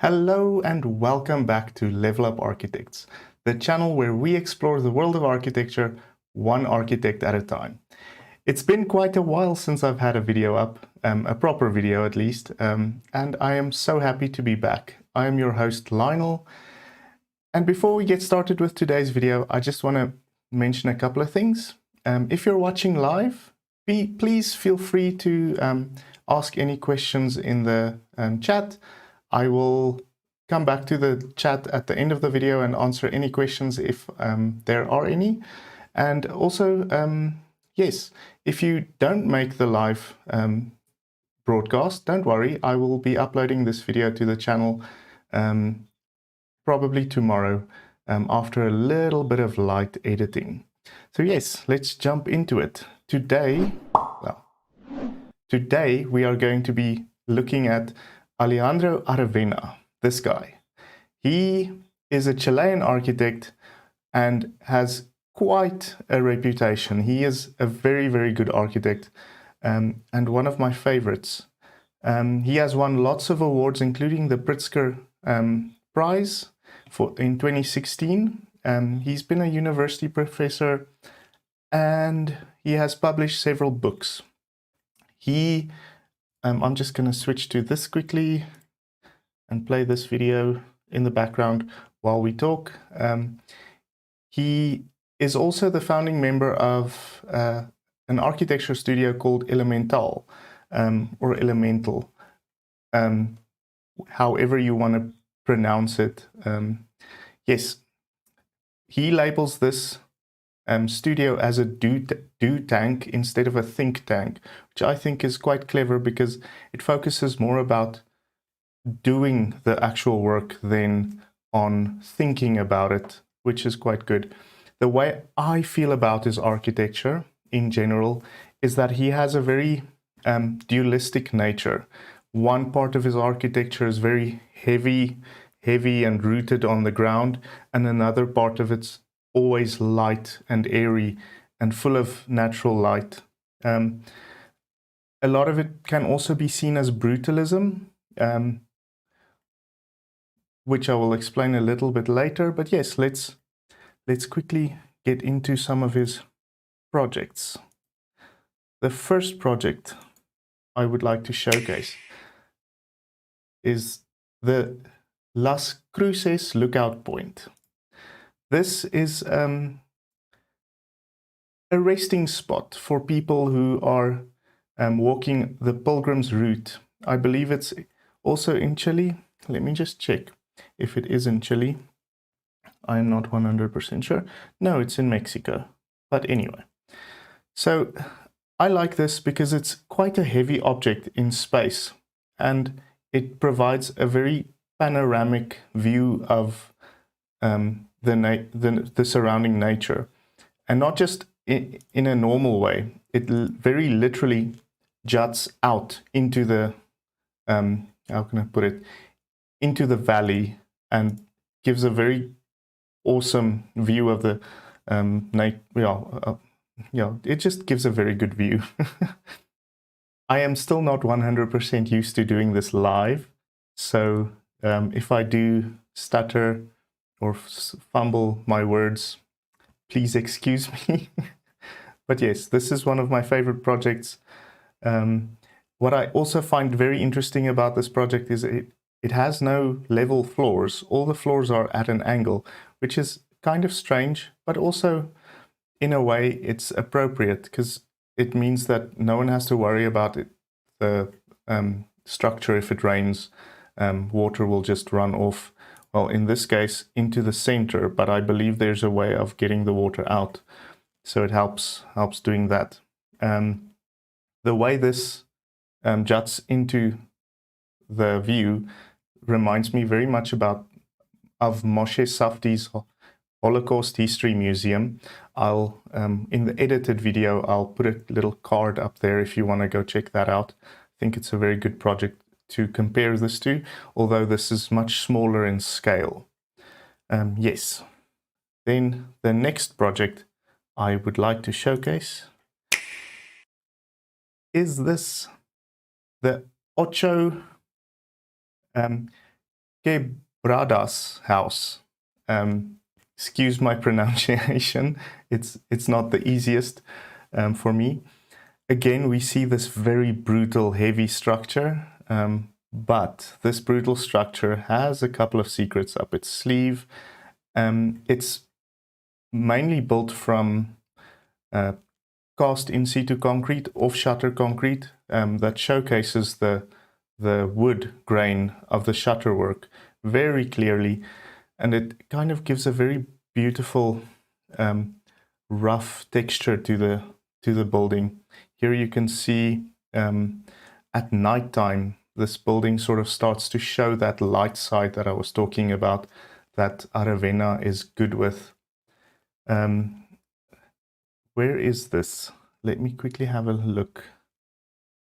Hello and welcome back to Level Up Architects, the channel where we explore the world of architecture one architect at a time. It's been quite a while since I've had a video up, a proper video at least, and I am so happy to be back. I am your host Lionel, and before we get started with today's video, I just want to mention a couple of things. If you're watching live, please feel free to ask any questions in the chat. I will come back to the chat at the end of the video and answer any questions if there are any. And also, yes, if you don't make the live broadcast, don't worry, I will be uploading this video to the channel probably tomorrow after a little bit of light editing. So yes, let's jump into it. Today we are going to be looking at Alejandro Aravena, this guy. He is a Chilean architect and has quite a reputation. He is a very, very good architect and one of my favorites. He has won lots of awards, including the Pritzker Prize in 2016. He's been a university professor and he has published several books. I'm just going to switch to this quickly and play this video in the background while we talk. He is also the founding member of an architecture studio called Elemental, or Elemental, however you want to pronounce it. Yes, he labels this studio as a do tank instead of a think tank, which I think is quite clever because it focuses more about doing the actual work than on thinking about it, which is quite good. The way I feel about his architecture in general is that he has a very dualistic nature. One part of his architecture is very heavy and rooted on the ground, and another part of it's always light and airy and full of natural light. A lot of it can also be seen as brutalism, which I will explain a little bit later. But yes, let's quickly get into some of his projects. The first project I would like to showcase is the Las Cruces lookout point. This is a resting spot for people who are walking the Pilgrim's Route. I believe it's also in Chile. Let me just check if it is in Chile. I'm not 100% sure. No, it's in Mexico. But anyway, so I like this because it's quite a heavy object in space and it provides a very panoramic view of the surrounding nature, and not just in a normal way. It very literally juts out into the how can I put it, into the valley, and gives a very awesome view of the it just gives a very good view. I am still not 100% used to doing this live, so if I do stutter or fumble my words, please excuse me. But yes, this is one of my favorite projects. What I also find very interesting about this project is it has no level floors. All the floors are at an angle, which is kind of strange, but also in a way it's appropriate because it means that no one has to worry about it. The structure, if it rains, water will just run off. Well, in this case, into the center, but I believe there's a way of getting the water out. So it helps doing that. The way this juts into the view reminds me very much of Moshe Safdie's Holocaust History Museum. I'll in the edited video, I'll put a little card up there if you want to go check that out. I think it's a very good project to compare this to, although this is much smaller in scale. Yes. Then the next project I would like to showcase is this, the Ocho Quebradas house. Excuse my pronunciation. It's not the easiest for me. Again, we see this very brutal, heavy structure, but this brutal structure has a couple of secrets up its sleeve. It's mainly built from cast in situ concrete, off-shutter concrete, that showcases the wood grain of the shutter work very clearly, and it kind of gives a very beautiful rough texture to the building. Here you can see at nighttime this building sort of starts to show that light side that I was talking about, that Aravena is good with. Where is this? Let me quickly have a look.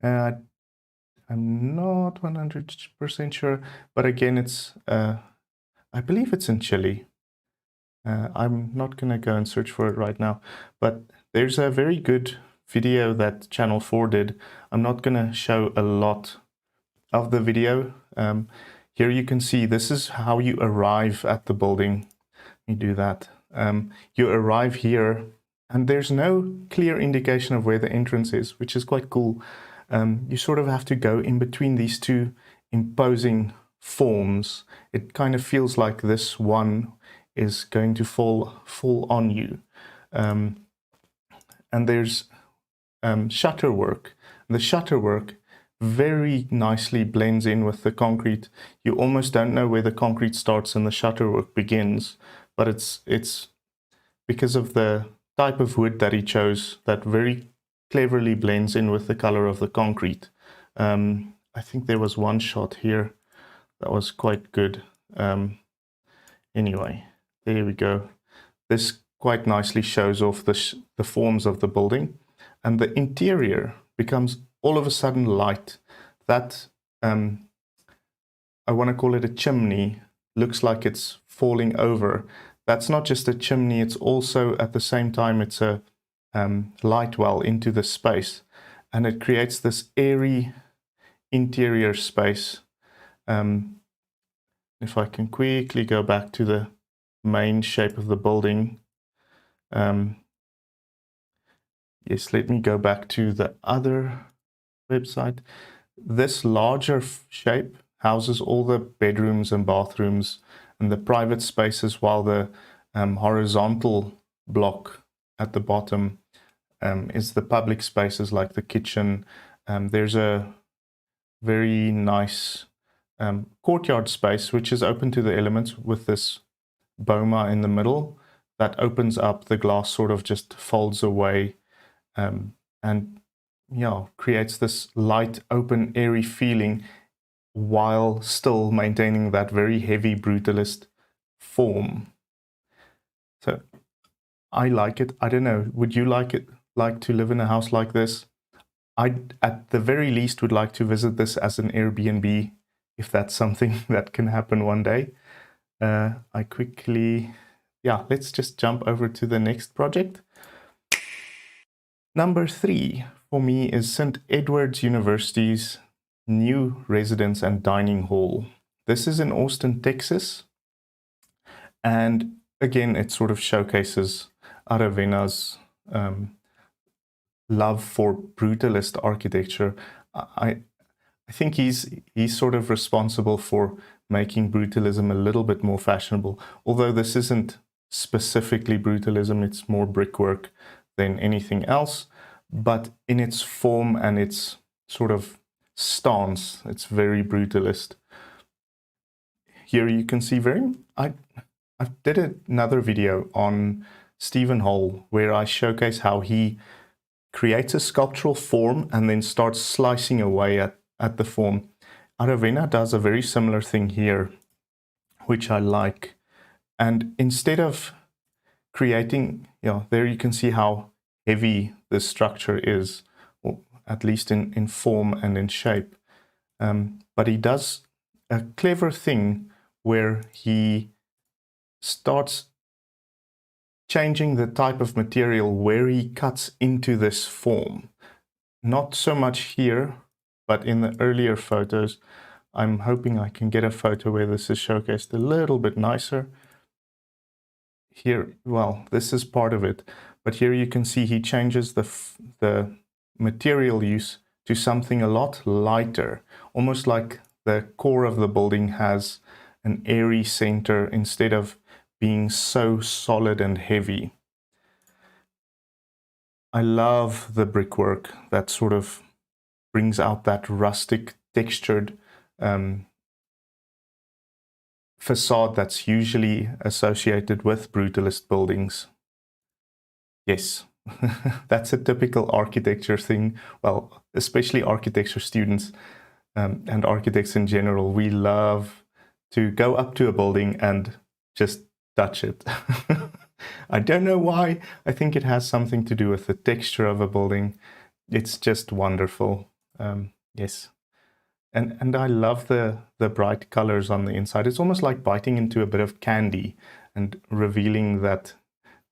I'm not 100% sure, but again, it's I believe it's in Chile. I'm not going to go and search for it right now, but there's a very good video that Channel 4 did. I'm not going to show a lot of the video. Here you can see this is how you arrive at the building. Let me do that. You arrive here, and there's no clear indication of where the entrance is, which is quite cool. You sort of have to go in between these two imposing forms. It kind of feels like this one is going to fall on you. And there's shutter work. The shutter work very nicely blends in with the concrete. You almost don't know where the concrete starts and the shutter work begins, but it's because of the type of wood that he chose that very cleverly blends in with the color of the concrete. I think there was one shot here that was quite good. Anyway, there we go. This quite nicely shows off the forms of the building, and the interior becomes all of a sudden light. That, I want to call it a chimney, looks like it's falling over. That's not just a chimney, it's also at the same time it's a light well into the space, and it creates this airy interior space. If I can quickly go back to the main shape of the building. Yes, let me go back to the other website. This larger shape houses all the bedrooms and bathrooms and the private spaces, while the horizontal block at the bottom is the public spaces like the kitchen. There's a very nice courtyard space which is open to the elements with this boma in the middle that opens up. The glass sort of just folds away and creates this light, open, airy feeling while still maintaining that very heavy brutalist form. So I like it. I don't know, would you like to live in a house like this? I, at the very least, would like to visit this as an Airbnb, if that's something that can happen one day. Let's just jump over to the next project. Number 3 for me is St. Edward's University's new residence and dining hall. This is in Austin, Texas. And again, it sort of showcases Aravena's love for brutalist architecture. I think he's sort of responsible for making brutalism a little bit more fashionable. Although this isn't specifically brutalism, it's more brickwork than anything else. But in its form and its sort of stance, it's very brutalist. Here you can see I did another video on Stephen Hall where I showcase how he creates a sculptural form and then starts slicing away at the form. Aravena does a very similar thing here, which I like. And instead of creating, there you can see how heavy this structure is, or at least in form and in shape. But he does a clever thing where he starts changing the type of material where he cuts into this form. Not so much here, but in the earlier photos, I'm hoping I can get a photo where this is showcased a little bit nicer. Here, well, this is part of it, but here you can see he changes the material use to something a lot lighter, almost like the core of the building has an airy center instead of being so solid and heavy. I love the brickwork that sort of brings out that rustic textured facade that's usually associated with brutalist buildings. Yes, that's a typical architecture thing. Well, especially architecture students and architects in general, we love to go up to a building and just touch it. I don't know why. I think it has something to do with the texture of a building. It's just wonderful. Yes. And I love the bright colors on the inside. It's almost like biting into a bit of candy and revealing that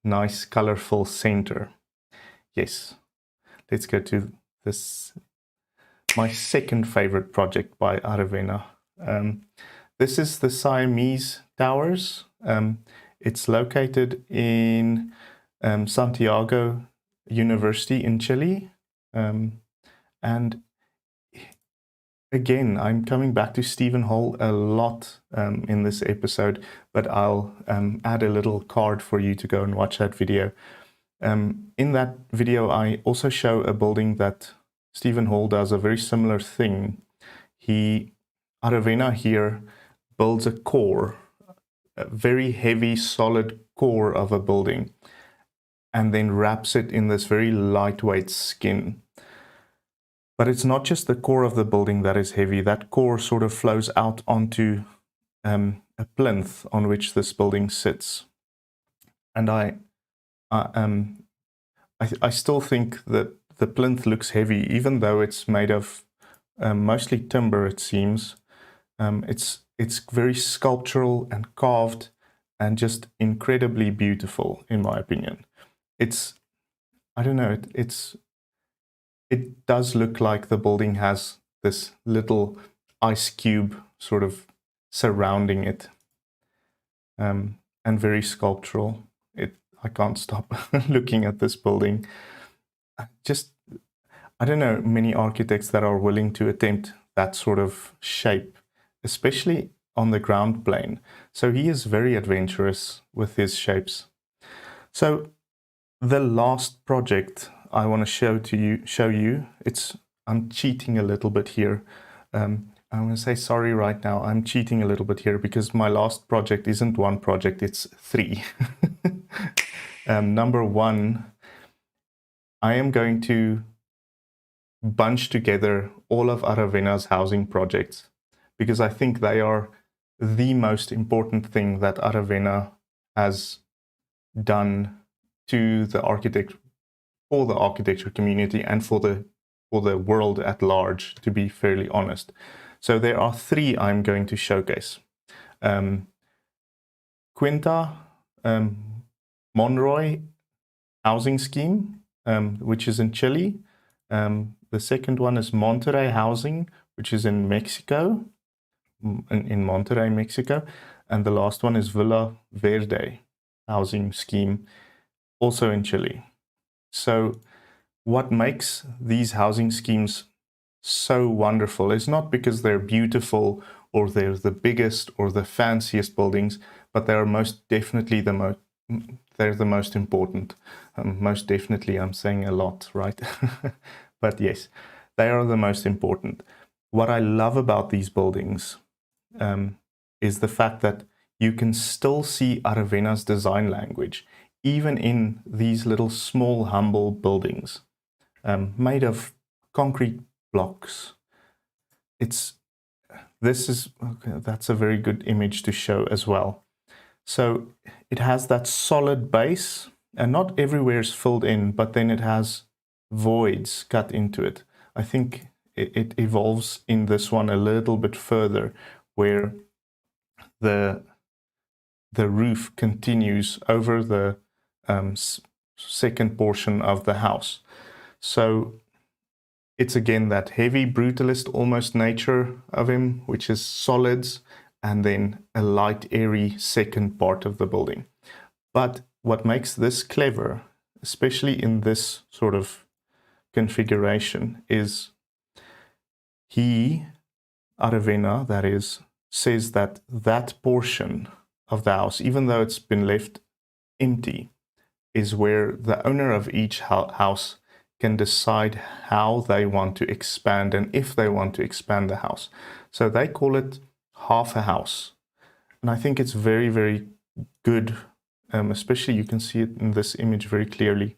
nice colorful center. Yes. Let's go to this, my second favorite project by Aravena. This is the Siamese Towers. It's located in Santiago University in Chile. And again, I'm coming back to Stephen Hall a lot in this episode, but I'll add a little card for you to go and watch that video. In that video, I also show a building that Stephen Hall does a very similar thing. Aravena here builds a core, a very heavy, solid core of a building, and then wraps it in this very lightweight skin. But it's not just the core of the building that is heavy. That core sort of flows out onto a plinth on which this building sits. And I still think that the plinth looks heavy, even though it's made of mostly timber, it seems. It's very sculptural and carved and just incredibly beautiful, in my opinion. I don't know, it does look like the building has this little ice cube sort of surrounding it, and very sculptural. I can't stop looking at this building. I don't know many architects that are willing to attempt that sort of shape, especially on the ground plane. So he is very adventurous with his shapes. So the last project I want to show you, I'm cheating a little bit here. I'm going to say sorry right now. I'm cheating a little bit here because my last project isn't one project, it's 3. Number 1, I am going to bunch together all of Aravena's housing projects because I think they are the most important thing that Aravena has done to the for the architecture community and for the world at large, to be fairly honest. So there are 3 I'm going to showcase. Quinta Monroy housing scheme, which is in Chile. The second one is Monterrey housing, which is in Mexico, in Monterrey, Mexico. And the last one is Villa Verde housing scheme, also in Chile. So what makes these housing schemes so wonderful is not because they're beautiful or they're the biggest or the fanciest buildings, but they are most definitely they're the most important. Most definitely, I'm saying a lot, right? But yes, they are the most important. What I love about these buildings is the fact that you can still see Aravena's design language, even in these little small, humble buildings made of concrete blocks. That's a very good image to show as well. So it has that solid base, and not everywhere is filled in, but then it has voids cut into it. I think it evolves in this one a little bit further, where the roof continues over the second portion of the house. So It's again that heavy brutalist almost nature of him, which is solids, and then a light, airy second part of the building. But what makes this clever, especially in this sort of configuration, is Aravena, that is, says that that portion of the house, even though it's been left empty, is where the owner of each house can decide how they want to expand and if they want to expand the house. So they call it half a house. And I think it's very, very good, especially you can see it in this image very clearly.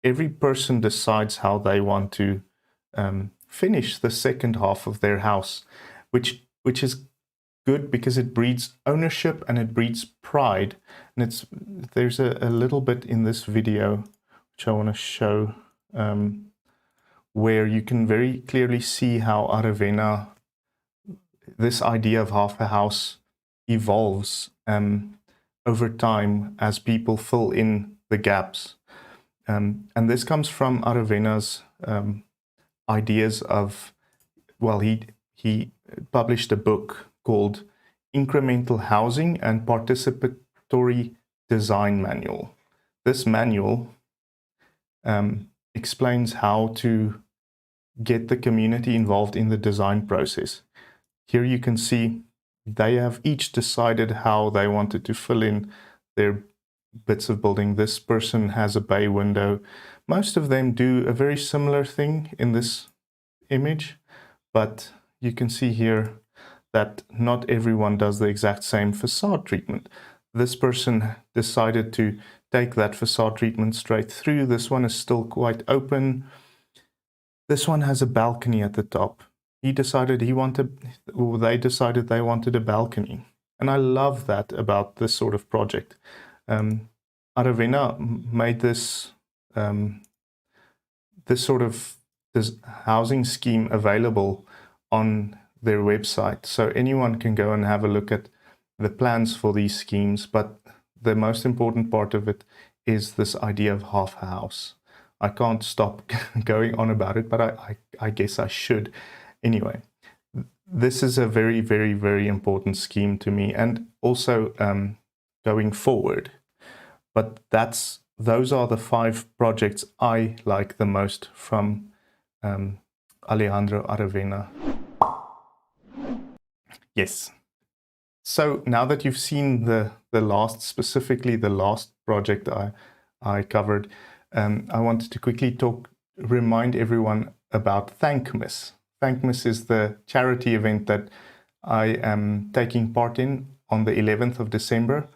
Every person decides how they want to finish the second half of their house, which is good because it breeds ownership and it breeds pride. And there's a little bit in this video which I want to show, where you can very clearly see how Aravena, this idea of half a house, evolves over time as people fill in the gaps. And this comes from Aravena's ideas of, well, he published a book called Incremental Housing and Participatory Design Manual. This manual explains how to get the community involved in the design process. Here you can see they have each decided how they wanted to fill in their bits of building. This person has a bay window. Most of them do a very similar thing in this image, but you can see here that not everyone does the exact same facade treatment. This person decided to take that facade treatment straight through. This one is still quite open. This one has a balcony at the top. They decided they wanted a balcony. And I love that about this sort of project. Aravena made this sort of housing scheme available on their website, so anyone can go and have a look at the plans for these schemes. But the most important part of it is this idea of half a house. I can't stop going on about it, but I guess I should. Anyway, this is a very, very, very important scheme to me, and also going forward. But those are the 5 projects I like the most from Alejandro Aravena. Yes. So now that you've seen specifically the last project I covered, I wanted to quickly remind everyone about Thankmas. Thankmas is the charity event that I am taking part in on the 11th of December,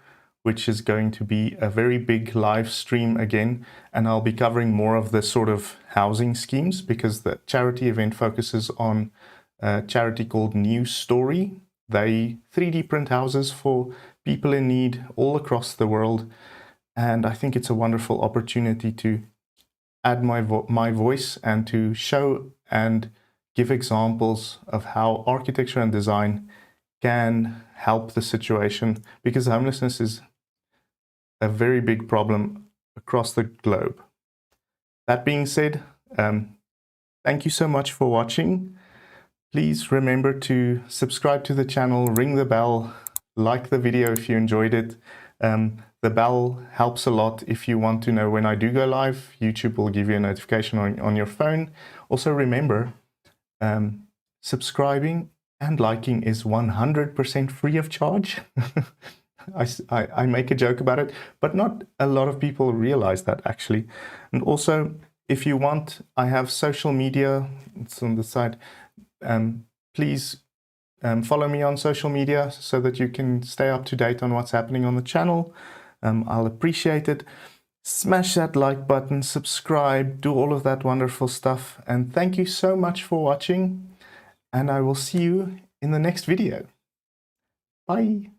which is going to be a very big live stream again. And I'll be covering more of the sort of housing schemes, because the charity event focuses on a charity called New Story. They 3D print houses for people in need all across the world. And I think it's a wonderful opportunity to add my voice and to show and give examples of how architecture and design can help the situation, because homelessness is a very big problem across the globe. That being said, thank you so much for watching. Please remember to subscribe to the channel, ring the bell, like the video if you enjoyed it. The bell helps a lot if you want to know when I do go live. YouTube will give you a notification on your phone. Also remember, subscribing and liking is 100% free of charge. I make a joke about it, but not a lot of people realize that actually. And also, if you want, I have social media. It's on the side. Please follow me on social media so that you can stay up to date on what's happening on the channel. I'll appreciate it. Smash that like button, subscribe, do all of that wonderful stuff. And thank you so much for watching. And I will see you in the next video. Bye.